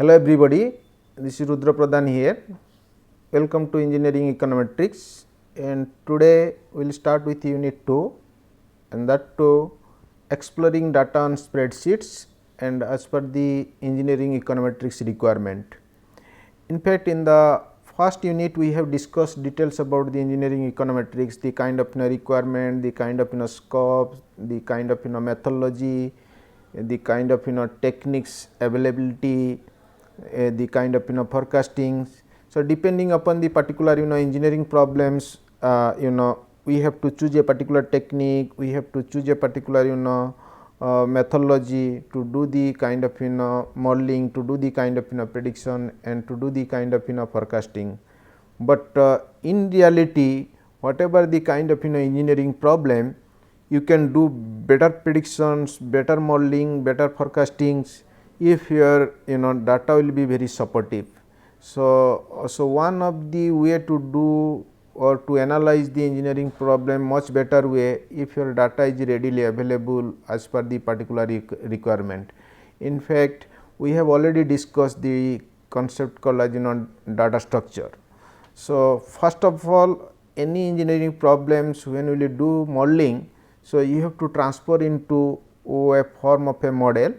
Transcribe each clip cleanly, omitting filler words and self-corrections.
Hello everybody, this is Rudra Pradhan here. Welcome to Engineering Econometrics, and today we will start with unit 2 and that too exploring data on spreadsheets and as per the engineering econometrics requirement. In fact, in the first unit we have discussed details about the engineering econometrics, the kind of requirement, the kind of scope, the kind of methodology, the kind of techniques availability, the kind of forecasting. So, depending upon the particular engineering problems, we have to choose a particular technique, we have to choose a particular methodology to do the kind of modeling, to do the kind of prediction and to do the kind of forecasting. But in reality, whatever the kind of engineering problem, you can do better predictions, better modeling, better forecastings if your data will be very supportive. So, one of the way to do or to analyze the engineering problem much better way if your data is readily available as per the particular requirement. In fact, we have already discussed the concept called as data structure. So, first of all, any engineering problems when we will do modeling, so you have to transfer into a form of a model,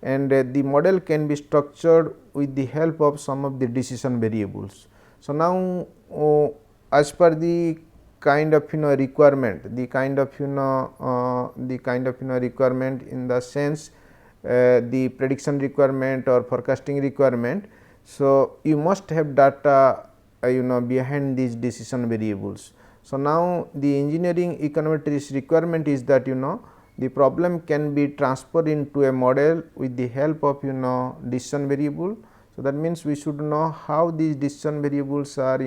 and the model can be structured with the help of some of the decision variables. So, now as per the kind of requirement, the kind of requirement in the sense the prediction requirement or forecasting requirement. So, you must have data behind these decision variables. So, now the engineering econometrics requirement is that the problem can be transferred into a model with the help of decision variable. So, that means we should know how these decision variables are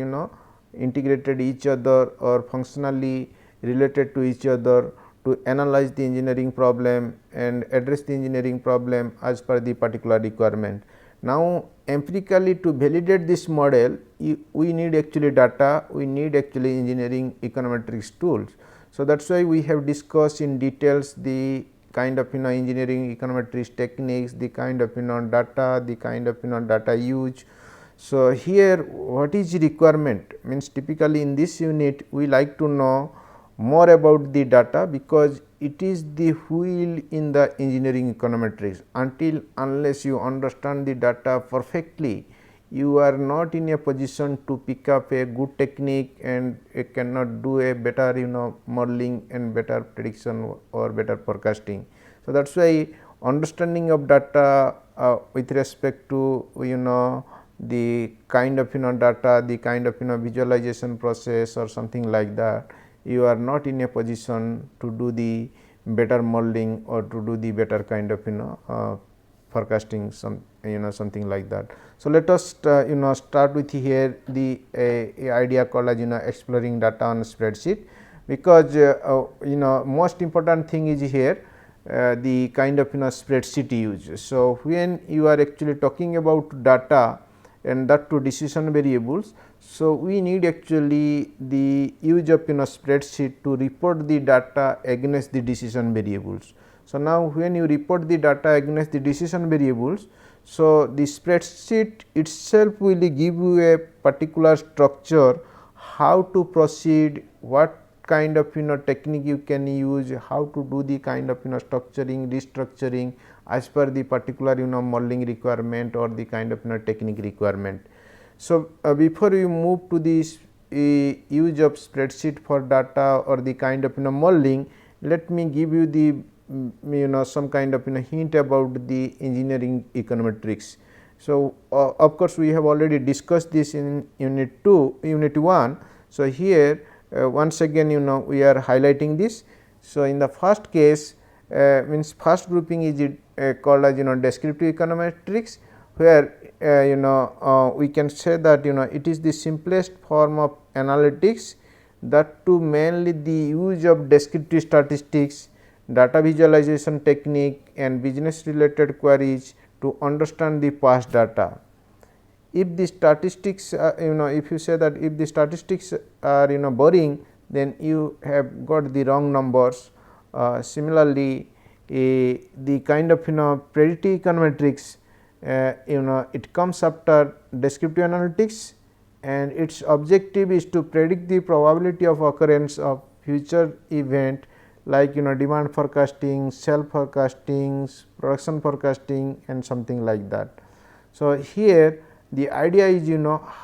integrated each other or functionally related to each other to analyze the engineering problem and address the engineering problem as per the particular requirement. Now, empirically to validate this model, we need actually data, we need actually engineering econometrics tools. So, that is why we have discussed in details the kind of engineering econometrics techniques, the kind of data, the kind of data use. So, here what is requirement means typically in this unit we like to know more about the data, because it is the wheel in the engineering econometrics. Until unless you understand the data perfectly, you are not in a position to pick up a good technique and you cannot do a better modeling and better prediction or better forecasting. So, that is why understanding of data with respect to the kind of data, the kind of visualization process or something like that, you are not in a position to do the better modeling or to do the better kind of forecasting, something like that. So, let us start with here the idea called as exploring data on spreadsheet, because most important thing is here the kind of spreadsheet use. So, when you are actually talking about data and that to decision variables, so we need actually the use of spreadsheet to report the data against the decision variables. So, now when you report the data against the decision variables, so the spreadsheet itself will give you a particular structure how to proceed, what kind of technique you can use, how to do the kind of structuring, restructuring as per the particular modeling requirement or the kind of technique requirement. So, before we move to this use of spreadsheet for data or the kind of modeling, let me give you the some kind of hint about the engineering econometrics. So, of course, we have already discussed this in unit 1. So, here once again we are highlighting this. So, in the first case means first grouping is called as descriptive econometrics, where we can say that it is the simplest form of analytics, that to mainly the use of descriptive statistics, data visualization technique and business related queries to understand the past data. If the statistics if you say that if the statistics are boring, then you have got the wrong numbers. Similarly, the kind of predictive econometrics it comes after descriptive analytics, and its objective is to predict the probability of occurrence of future event like demand forecasting, sell forecasting, production forecasting and something like that. So, here the idea is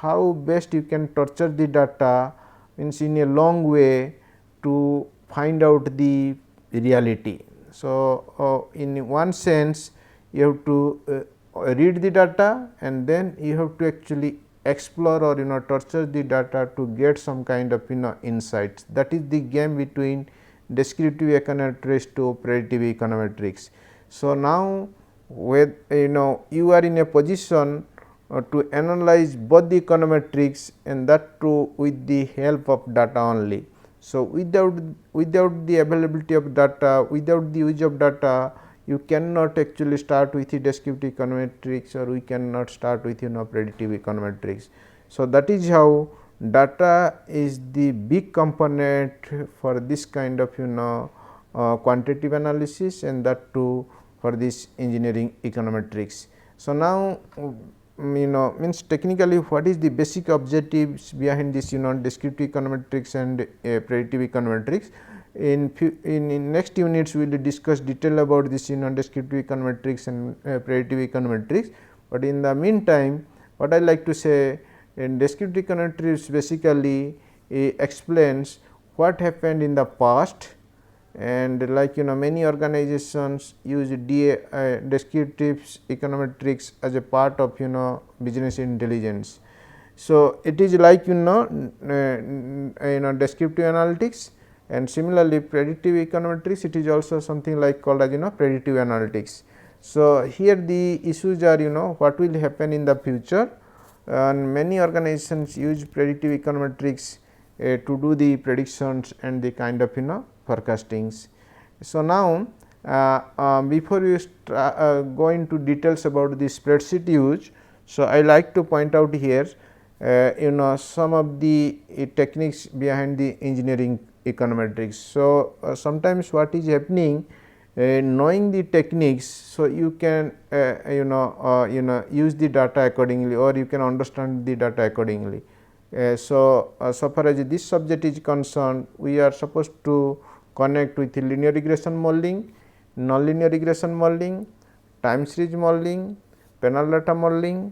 how best you can torture the data means in a long way to find out the reality. So, in one sense you have to read the data and then you have to actually explore or torture the data to get some kind of insights. That is the game between descriptive econometrics to predictive econometrics. So, now with you are in a position to analyze both the econometrics and that too with the help of data only. So, without the availability of data, without the use of data, you cannot actually start with the descriptive econometrics or we cannot start with predictive econometrics. So, that is how data is the big component for this kind of quantitative analysis and that too for this engineering econometrics. So, now means technically what is the basic objectives behind this descriptive econometrics and predictive econometrics. In next units we will discuss detail about this descriptive econometrics and predictive econometrics, but in the meantime what I like to say, in descriptive econometrics basically explains what happened in the past, and like many organizations use descriptive econometrics as a part of business intelligence. So, it is like descriptive analytics, and similarly predictive econometrics it is also something like called as predictive analytics. So, here the issues are what will happen in the future, and many organizations use predictive econometrics to do the predictions and the kind of forecastings. So, now before you go into details about the spreadsheet use, so I like to point out here some of the techniques behind the engineering econometrics. So, sometimes what is happening, knowing the techniques, so you can use the data accordingly or you can understand the data accordingly. So far as this subject is concerned, we are supposed to connect with linear regression modeling, nonlinear regression modeling, time series modeling, panel data modeling,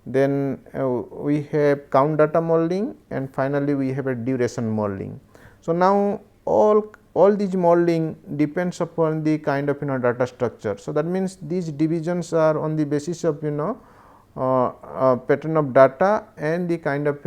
then we have count data modeling, and finally, we have a duration modeling. So, now all these modeling depends upon the kind of data structure. So, that means these divisions are on the basis of pattern of data and the kind of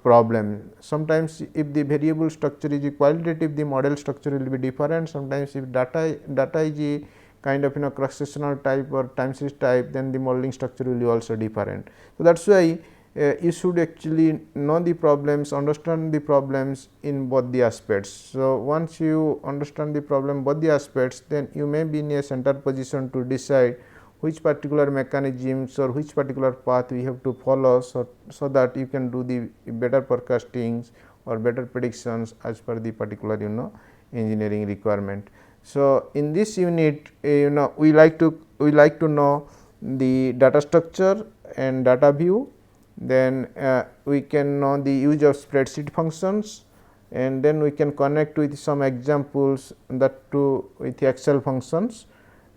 problem. Sometimes if the variable structure is qualitative, the model structure will be different. Sometimes if data is a kind of cross sectional type or time series type, then the modeling structure will be also different. So, that is why you should actually know the problems, understand the problems in both the aspects. So, once you understand the problem both the aspects, then you may be in a center position to decide which particular mechanisms or which particular path we have to follow, so that you can do the better forecastings or better predictions as per the particular engineering requirement. So, in this unit we like to know the data structure and data view, then we can know the use of spreadsheet functions, and then we can connect with some examples that too with Excel functions.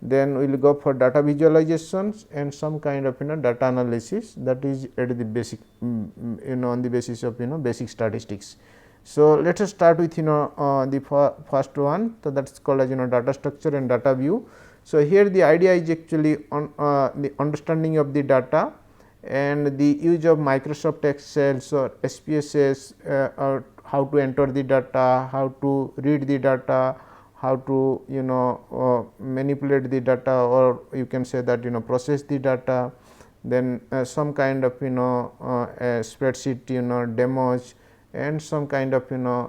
Then we will go for data visualizations and some kind of data analysis, that is at the basic on the basis of basic statistics. So, let us start with the first one, so that is called as data structure and data view. So, here the idea is actually on the understanding of the data and the use of Microsoft Excel or SPSS, or how to enter the data, how to read the data, how to manipulate the data, or you can say that process the data, then some kind of spreadsheet demos and some kind of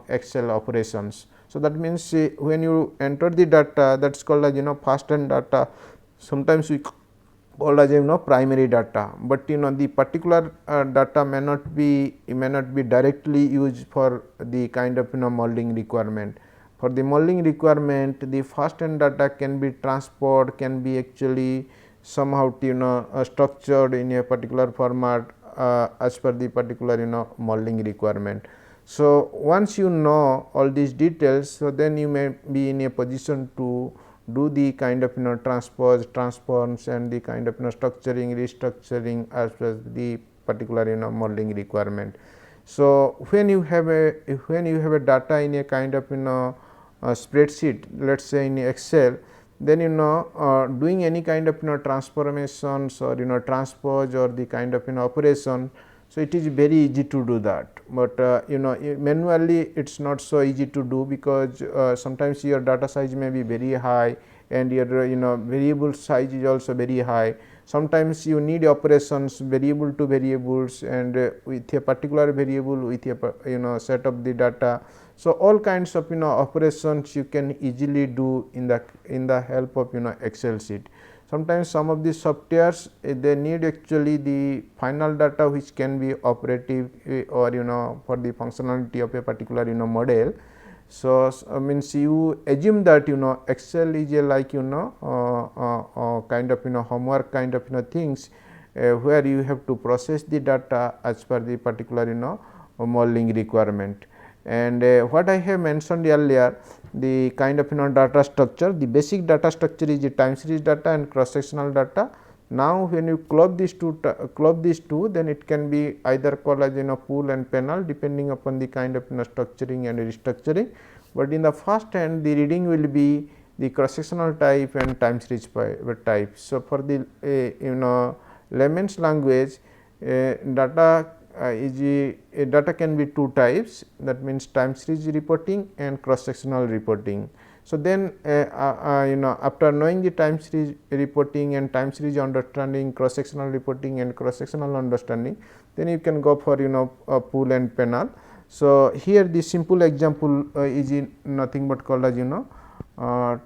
Excel operations. So, that means when you enter the data, that is called as first end data, sometimes we call as primary data, but the particular data may not be directly used for the kind of modeling requirement. For the modeling requirement, the first end data can be transferred, can be actually somehow structured in a particular format as per the particular modeling requirement. So, once you know all these details, so then you may be in a position to do the kind of transpose, transforms and the kind of structuring, restructuring as well as the particular modeling requirement. So, when you have a data in a kind of spreadsheet, let us say in Excel, then doing any kind of transformations or transpose or the kind of operation. So, it is very easy to do that, but manually it is not so easy to do, because sometimes your data size may be very high and your variable size is also very high. Sometimes you need operations variable to variables and with a particular variable with a set of the data. So, all kinds of operations you can easily do in the help of Excel sheet. Sometimes some of the softwares they need actually the final data which can be operative or for the functionality of a particular model. So, means you assume that Excel is a like kind of homework kind of things where you have to process the data as per the particular modeling requirement. And what I have mentioned earlier, the kind of data structure, the basic data structure is the time series data and cross sectional data. Now, when you club these two, then it can be either called as pool and panel depending upon the kind of structuring and restructuring, but in the first hand the reading will be the cross sectional type and time series type. So, for the layman's language, data data can be two types, that means time series reporting and cross sectional reporting. So, then after knowing the time series reporting and time series understanding, cross sectional reporting and cross sectional understanding, then you can go for pool and panel. So, here the simple example is nothing but called as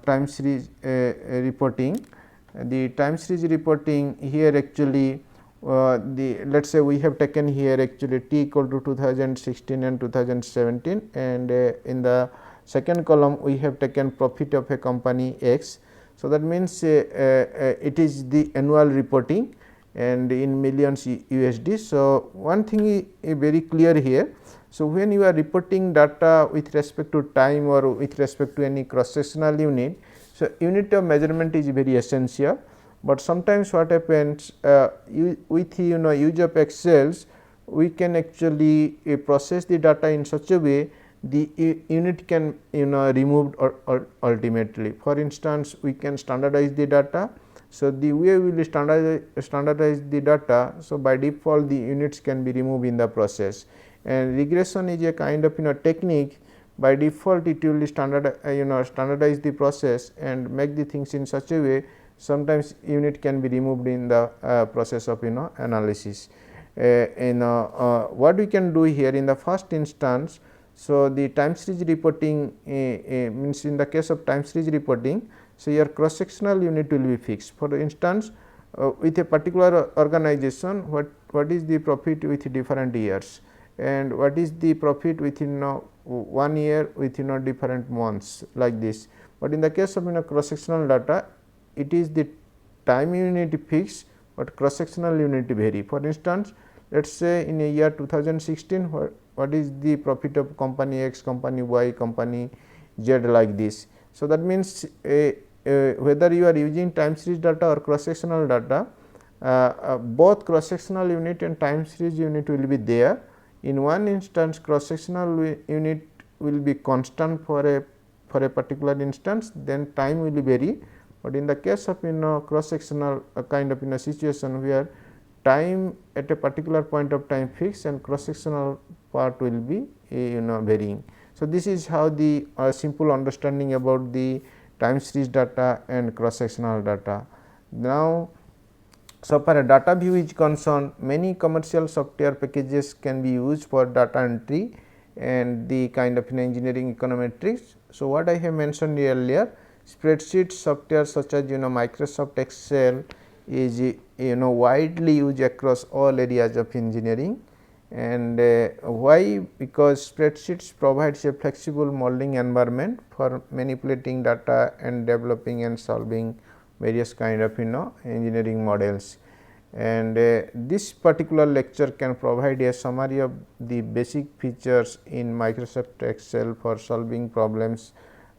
time series reporting. The time series reporting here actually the let us say we have taken here actually T equal to 2016 and 2017, and in the second column we have taken profit of a company X. So, that means it is the annual reporting and in millions USD. So, one thing is very clear here. So, when you are reporting data with respect to time or with respect to any cross sectional unit, so unit of measurement is very essential. But sometimes what happens with use of Excels, we can actually process the data in such a way the unit can removed or ultimately. For instance, we can standardize the data. So, the way we will standardize the data. So, by default the units can be removed in the process, and regression is a kind of technique. By default it will standardize the process and make the things in such a way sometimes unit can be removed in the process of analysis. What we can do here in the first instance. So, the time series reporting means in the case of time series reporting, so your cross sectional unit will be fixed. For instance, with a particular organization, what is the profit with different years and what is the profit within 1 year with different months, like this. But in the case of cross sectional data, it is the time unit fixed, but cross sectional unit vary. For instance, let us say in a year 2016, what is the profit of company X, company Y, company Z, like this. So, that means whether you are using time series data or cross sectional data, both cross sectional unit and time series unit will be there. In one instance, cross sectional unit will be constant for a particular instance, then time will vary. But in the case of cross sectional kind of situation where time at a particular point of time fixed and cross sectional part will be varying. So, this is how the simple understanding about the time series data and cross sectional data. Now, so far a data view is concerned, many commercial software packages can be used for data entry and the kind of engineering econometrics. So, what I have mentioned earlier, spreadsheet software such as Microsoft Excel is widely used across all areas of engineering. And why? Because spreadsheets provides a flexible modeling environment for manipulating data and developing and solving various kind of engineering models. And this particular lecture can provide a summary of the basic features in Microsoft Excel for solving problems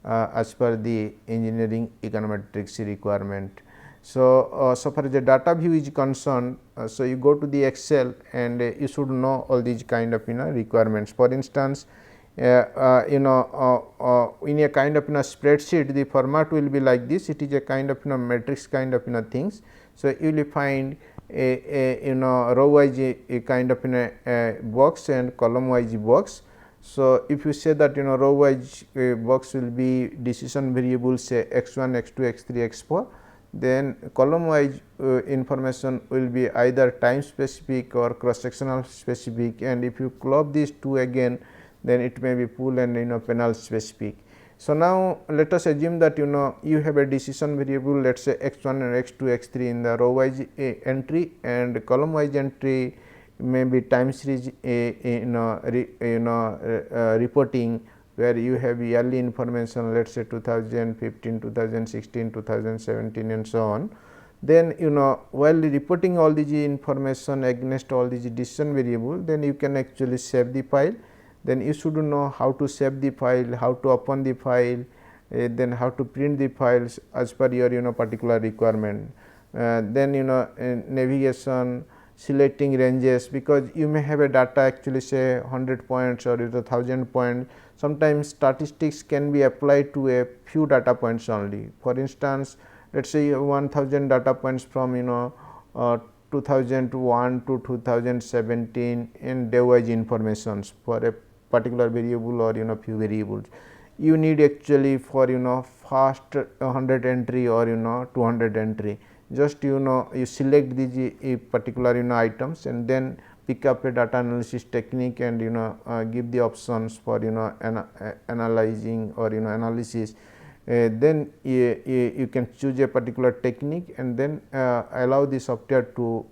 as per the engineering econometrics requirement. So, so far as the data view is concerned, so you go to the Excel and you should know all these kind of requirements. For instance, in a kind of spreadsheet, the format will be like this. It is a kind of matrix kind of things. So, you will find a row wise a kind of box and column wise box. So, if you say that row wise box will be decision variables say x1, x2, x3, x4, then column wise information will be either time specific or cross sectional specific, and if you club these two again, then it may be pool and penal specific. So, now let us assume that you have a decision variable, let us say x1 and x2, x3 in the row wise entry, and column wise entry may be time series reporting, where you have yearly information, let us say 2015, 2016, 2017 and so on. Then while reporting all these information against all these decision variable, then you can actually save the file. Then you should know how to save the file, how to open the file, then how to print the files as per your particular requirement. Then navigation, selecting ranges, because you may have a data actually say 100 points or 1000 points. Sometimes statistics can be applied to a few data points only. For instance, let us say you have 1000 data points from 2001 to 2017 in day wise informations for a particular variable or few variables. You need actually for first 100 entry or 200 entry. Just you select these particular items and then pick up a data analysis technique and give the options for analyzing or analysis. Then you can choose a particular technique and then allow the software to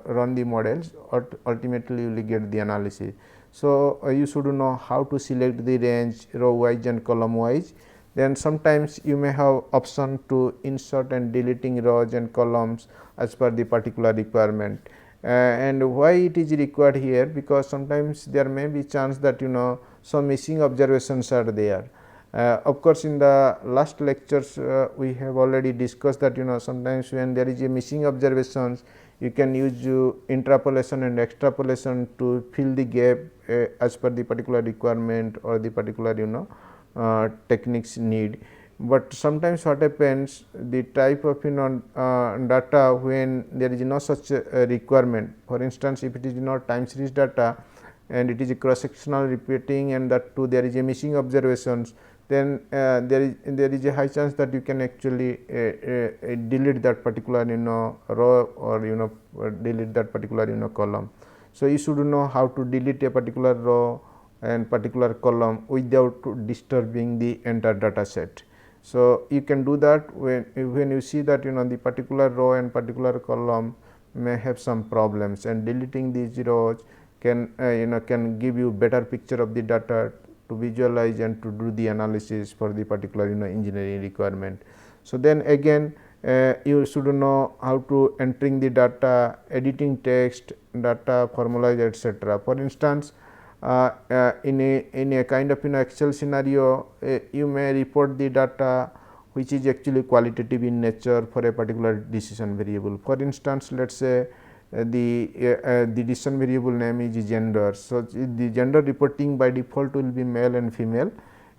run the models, or ultimately you will get the analysis. So, you should know how to select the range row wise and column wise. Then sometimes you may have option to insert and deleting rows and columns as per the particular requirement. And why it is required here? Because sometimes there may be chance that some missing observations are there. Of course, in the last lectures we have already discussed that sometimes when there is a missing observations, you can use interpolation and extrapolation to fill the gap as per the particular requirement or the particular techniques need. But sometimes what happens, the type of data when there is no such requirement. For instance, if it is not time series data and it is a cross sectional repeating and that too there is a missing observations, then there is a high chance that you can actually delete that particular row or delete that particular column. So, you should know how to delete a particular row and particular column without disturbing the entire data set. So, you can do that when you see that the particular row and particular column may have some problems, and deleting these rows can can give you better picture of the data to visualize and to do the analysis for the particular engineering requirement. So, then again you should know how to entering the data, editing text, data formulas, etc. For instance, in a kind of Excel scenario, you may report the data which is actually qualitative in nature for a particular decision variable. For instance, let us say the decision variable name is gender. So, the gender reporting by default will be male and female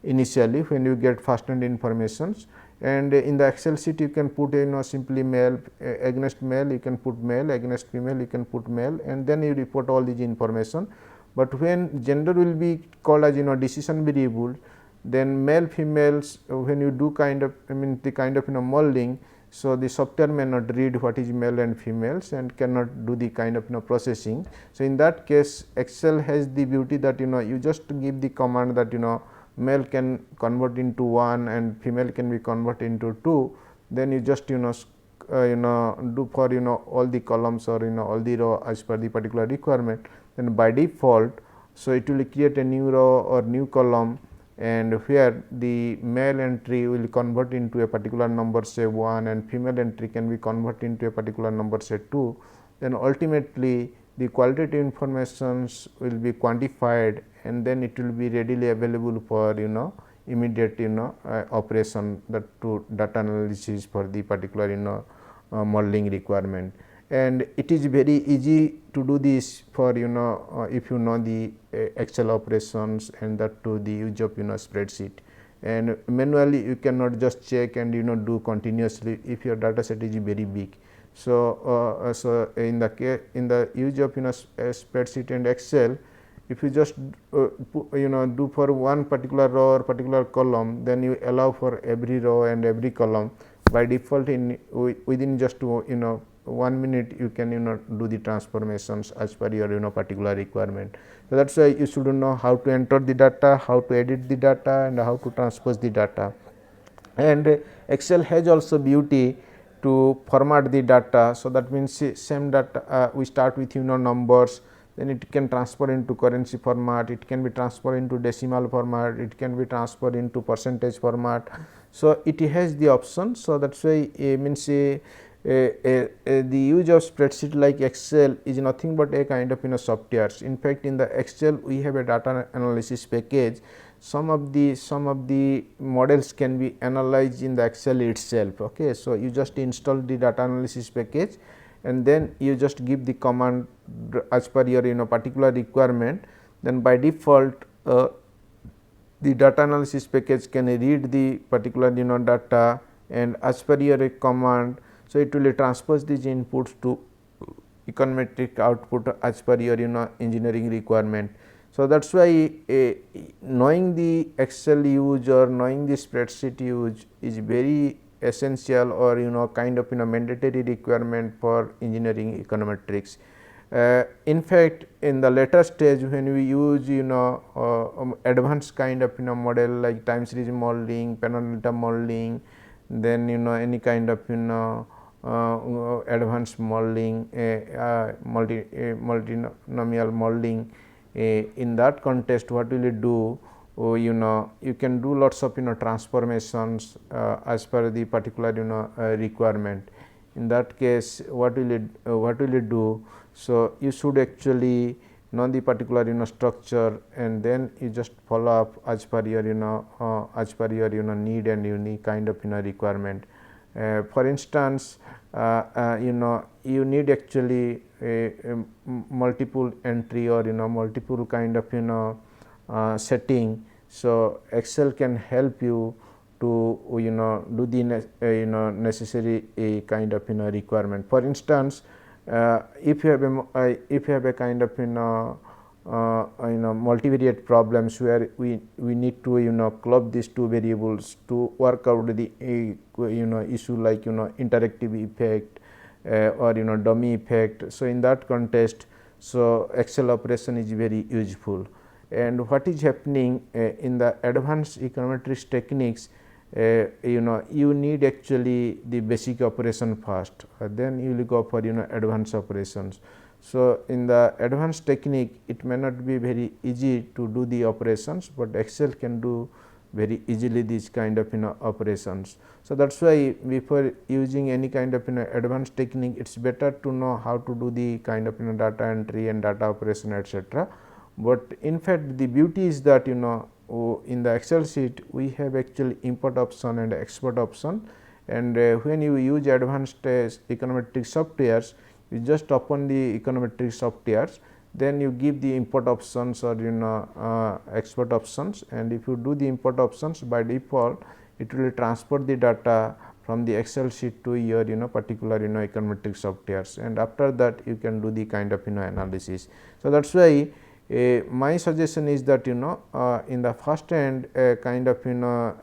initially when you get first hand informations, and in the Excel sheet you can put simply male against male, you can put male against female, you can put male, and then you report all these information. But when gender will be called as decision variable, then male females, when you do kind of the kind of modeling, so the software may not read what is male and females and cannot do the kind of processing. So, in that case Excel has the beauty that you just give the command that male can convert into 1 and female can be converted into 2, then you just do for all the columns or all the row as per the particular requirement, then by default. So, it will create a new row or new column and where the male entry will convert into a particular number say 1 and female entry can be converted into a particular number say 2, then ultimately the qualitative informations will be quantified and then it will be readily available for immediate operation, that to data analysis for the particular modeling requirement. And it is very easy to do this for if you know the Excel operations and that to the use of spreadsheet, and manually you cannot just check and do continuously if your data set is very big. So, in the use of spreadsheet and Excel, if you just do for one particular row or particular column, then you allow for every row and every column. By default, in within just 1 minute you can do the transformations as per your particular requirement. So, that is why you should know how to enter the data, how to edit the data and how to transpose the data. And Excel has also beauty to format the data. So, that means same data we start with numbers, then it can transfer into currency format, it can be transferred into decimal format, it can be transferred into percentage format. So, it has the option. So, that is why means the use of spreadsheet like Excel is nothing but a kind of softwares. In fact, in the Excel we have a data analysis package. Some of the models can be analyzed in the Excel itself. Okay. So, you just install the data analysis package and then you just give the command as per your particular requirement. Then by default the data analysis package can read the particular data, and as per your command, so it will transpose these inputs to econometric output as per your engineering requirement. So, that is why knowing the Excel use or knowing the spreadsheet use is very essential or kind of mandatory requirement for engineering econometrics. In fact, in the later stage when we use advanced kind of model like time series modeling, Penrose modeling, then any kind of advanced modeling, multinomial modeling, in that context what will it do? You can do lots of transformations as per the particular requirement. In that case, what will it do? So, you should actually know the particular structure and then you just follow up as per your need and unique kind of requirement. For instance, you need actually a multiple entry or multiple kind of setting. So, Excel can help you to do the necessary kind of requirement. For instance, if you have a kind of multivariate problems where we need to club these two variables to work out the issue like interactive effect or dummy effect. So, in that context, so Excel operation is very useful. And what is happening in the advanced econometrics techniques, you need actually the basic operation first, then you will go for advanced operations. So, in the advanced technique it may not be very easy to do the operations, but Excel can do very easily these kind of operations. So, that is why before using any kind of advanced technique, it is better to know how to do the kind of data entry and data operation etc. But in fact, the beauty is that in the Excel sheet we have actually import option and export option, and when you use advanced econometric softwares, you just open the econometric softwares, then you give the import options or export options, and if you do the import options, by default it will transfer the data from the Excel sheet to your particular econometric softwares, and after that you can do the kind of analysis. So, that is why my suggestion is that in the first end kind of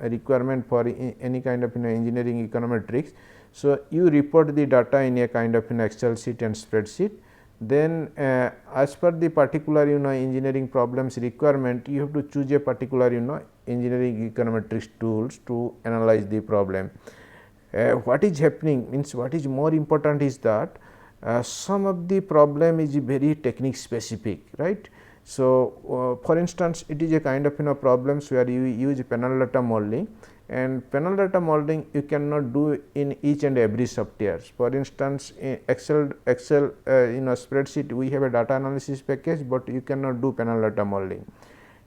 requirement for any kind of engineering econometrics. So, you report the data in a kind of Excel sheet and spreadsheet, then as per the particular engineering problems requirement, you have to choose a particular engineering econometrics tools to analyze the problem. What is happening means, what is more important is that some of the problem is very technique specific, right. So, for instance, it is a kind of problems where you use panel data modeling, and panel data modeling you cannot do in each and every software. For instance, in Excel spreadsheet we have a data analysis package, but you cannot do panel data modeling,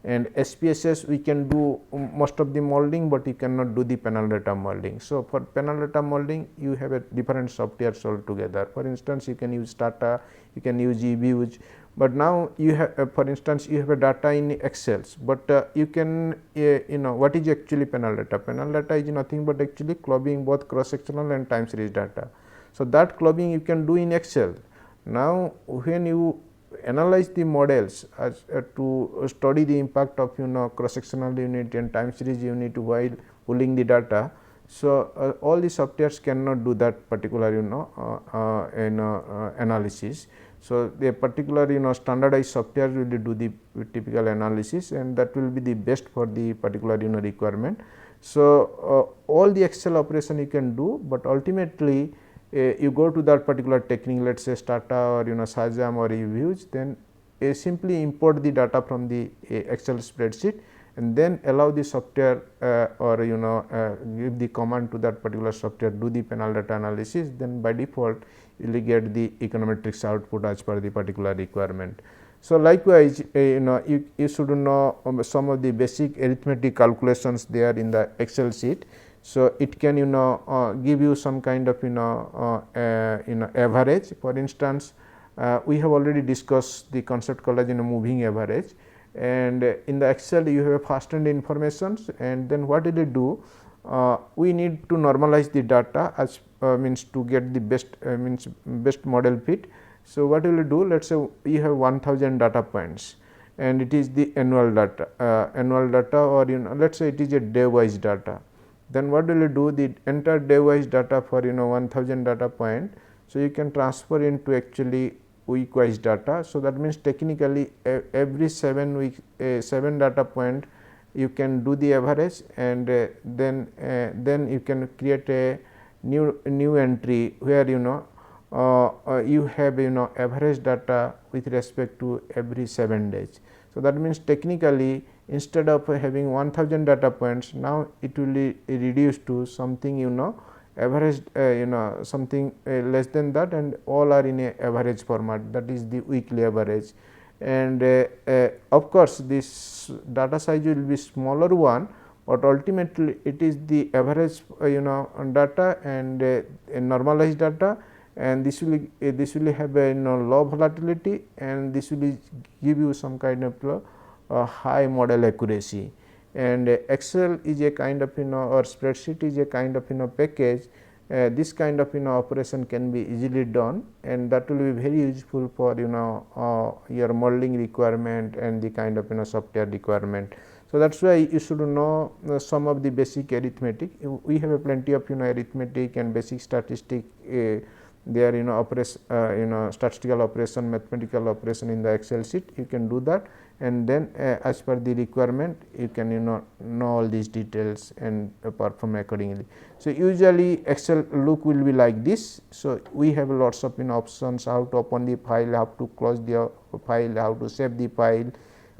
and SPSS we can do most of the modeling, but you cannot do the panel data modeling. So, for panel data modeling you have a different softwares altogether. For instance, you can use Stata, you can use eViews, but now you have for instance you have a data in Excel, but you can what is actually panel data? Panel data is nothing but actually clubbing both cross sectional and time series data. So, that clubbing you can do in Excel. Now, when you analyze the models as to study the impact of cross sectional unit and time series unit while pulling the data. So, all the softwares cannot do that particular analysis. So, the particular standardized software will do the typical analysis, and that will be the best for the particular requirement. So, all the Excel operation you can do, but ultimately you go to that particular technique, let us say Stata or Shazam or eViews, then simply import the data from the Excel spreadsheet and then allow the software or give the command to that particular software do the panel data analysis, then by default you will get the econometrics output as per the particular requirement. So, likewise you should know some of the basic arithmetic calculations there in the Excel sheet. So, it can give you some kind of average. For instance, we have already discussed the concept called as moving average, and in the Excel you have first hand informations, and then what will it do? We need to normalize the data as means to get the best best model fit. So, what will you do? Let us say you have 1000 data points and it is the annual data or let us say it is a day wise data. Then what will you do? The entire day wise data for 1000 data point. So, you can transfer into actually week wise data. So, that means technically every 7 week 7 data point you can do the average, and then you can create a new entry where you have average data with respect to every 7 days. So, that means technically instead of having 1000 data points, now it will be reduced to something average something less than that, and all are in a average format, that is the weekly average. And of course, this data size will be smaller one, but ultimately it is the average data and normalized data, and this will have a low volatility, and this will give you some kind of high model accuracy. And Excel is a kind of or spreadsheet is a kind of package. This kind of operation can be easily done, and that will be very useful for your modeling requirement and the kind of software requirement. So, that is why you should know some of the basic arithmetic. We have a plenty of arithmetic and basic statistic there operation statistical operation, mathematical operation in the Excel sheet. You can do that, and then as per the requirement you can know all these details and perform accordingly. So, usually Excel look will be like this. So, we have lots of options how to open the file, how to close the file, how to save the file,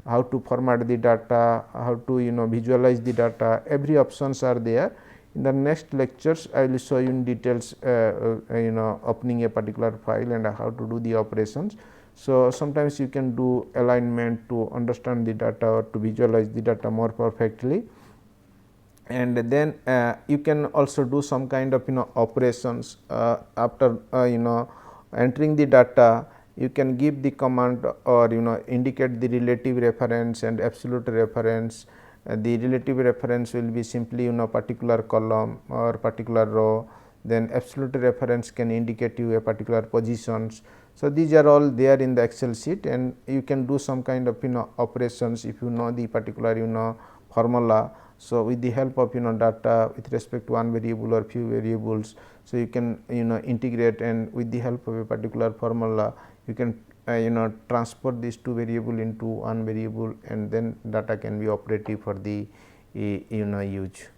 how to format the data, how to visualize the data. Every options are there. In the next lectures I will show you in details opening a particular file and how to do the operations. So, sometimes you can do alignment to understand the data or to visualize the data more perfectly, and then you can also do some kind of operations after entering the data. You can give the command or indicate the relative reference and absolute reference. The relative reference will be simply particular column or particular row, then absolute reference can indicate you a particular positions. So, these are all there in the Excel sheet, and you can do some kind of operations if you know the particular formula. So, with the help of data with respect to one variable or few variables, so you can integrate, and with the help of a particular formula you can transfer these two variable into one variable, and then data can be operative for the use.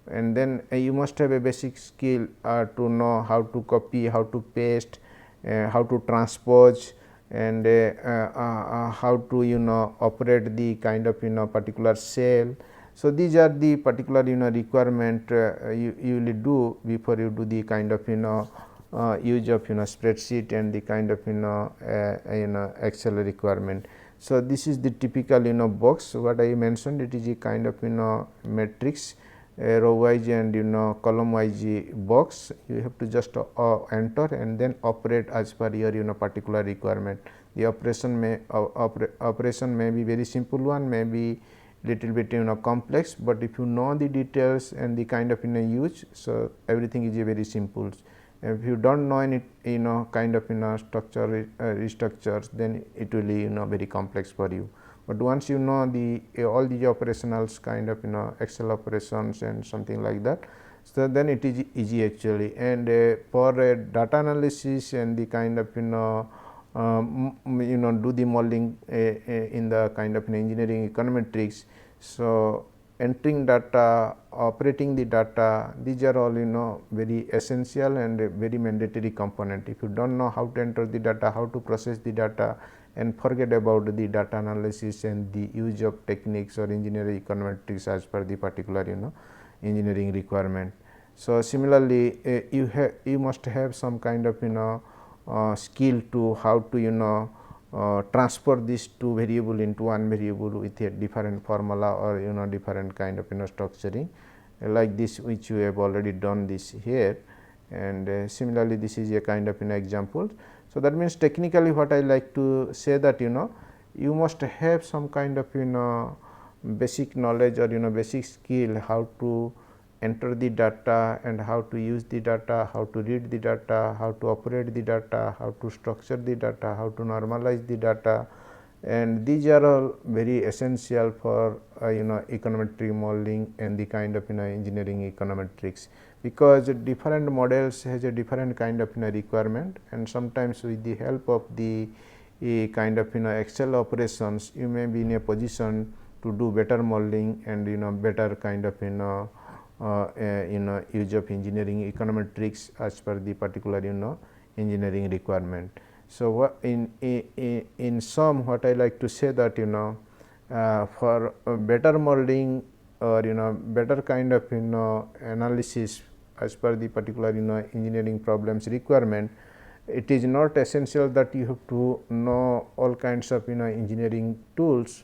And then you must have a basic skill to know how to copy, how to paste, how to transpose, and how to operate the kind of particular cell. So, these are the particular requirement you will do before you do the kind of use of spreadsheet and the kind of Excel requirement. So, this is the typical box what I mentioned. It is a kind of matrix row wise and column wise box. You have to just enter and then operate as per your particular requirement. The operation may be very simple one, may be little bit complex, but if you know the details and the kind of use, so everything is very simple. If you don't know any kind of structure restructures, then it will be very complex for you. But once you know the all the operationals kind of Excel operations and something like that, so then it is easy actually. And for data analysis and the kind of do the modeling in the kind of engineering econometrics. So, entering data, operating the data, these are all very essential and very mandatory component. If you don't know how to enter the data, how to process the data, and forget about the data analysis and the use of techniques or engineering econometrics as per the particular engineering requirement. So, similarly you must have some kind of skill to how to transfer these two variable into one variable with a different formula or different kind of structuring like this, which we have already done this here. And similarly, this is a kind of example. So, that means technically what I like to say that you must have some kind of basic knowledge or basic skill how to enter the data and how to use the data, how to read the data, how to operate the data, how to structure the data, how to normalize the data, and these are all very essential for econometric modeling and the kind of engineering econometrics, because different models has a different kind of requirement, and sometimes with the help of the kind of Excel operations you may be in a position to do better modeling and better kind of use of engineering econometrics as per the particular engineering requirement. So, in sum what I like to say that for better modeling or better kind of analysis as per the particular engineering problems requirement, it is not essential that you have to know all kinds of engineering tools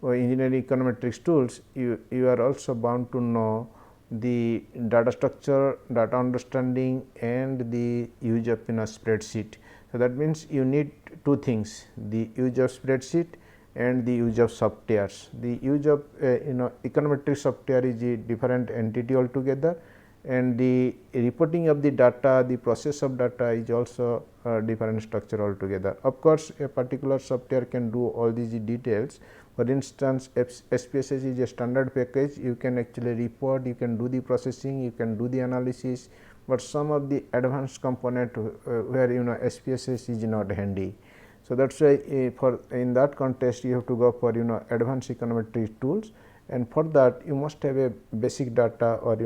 or engineering econometrics tools. You are also bound to know the data structure, data understanding, and the use of spreadsheet. So, that means you need two things, the use of spreadsheet and the use of softwares. The use of econometric software is a different entity altogether, and the reporting of the data, the process of data is also a different structure altogether. Of course, a particular software can do all these details. For instance, SPSS is a standard package, you can actually report, you can do the processing, you can do the analysis, but some of the advanced component where SPSS is not handy. So, that is why for in that context you have to go for advanced econometric tools, and for that you must have a basic data or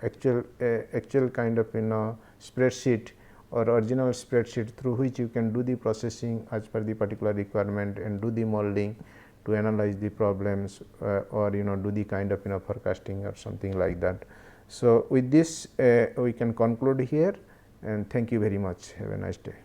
actual kind of spreadsheet or original spreadsheet through which you can do the processing as per the particular requirement and do the modeling to analyze the problems or do the kind of forecasting or something like that. So, with this we can conclude here, and thank you very much. Have a nice day.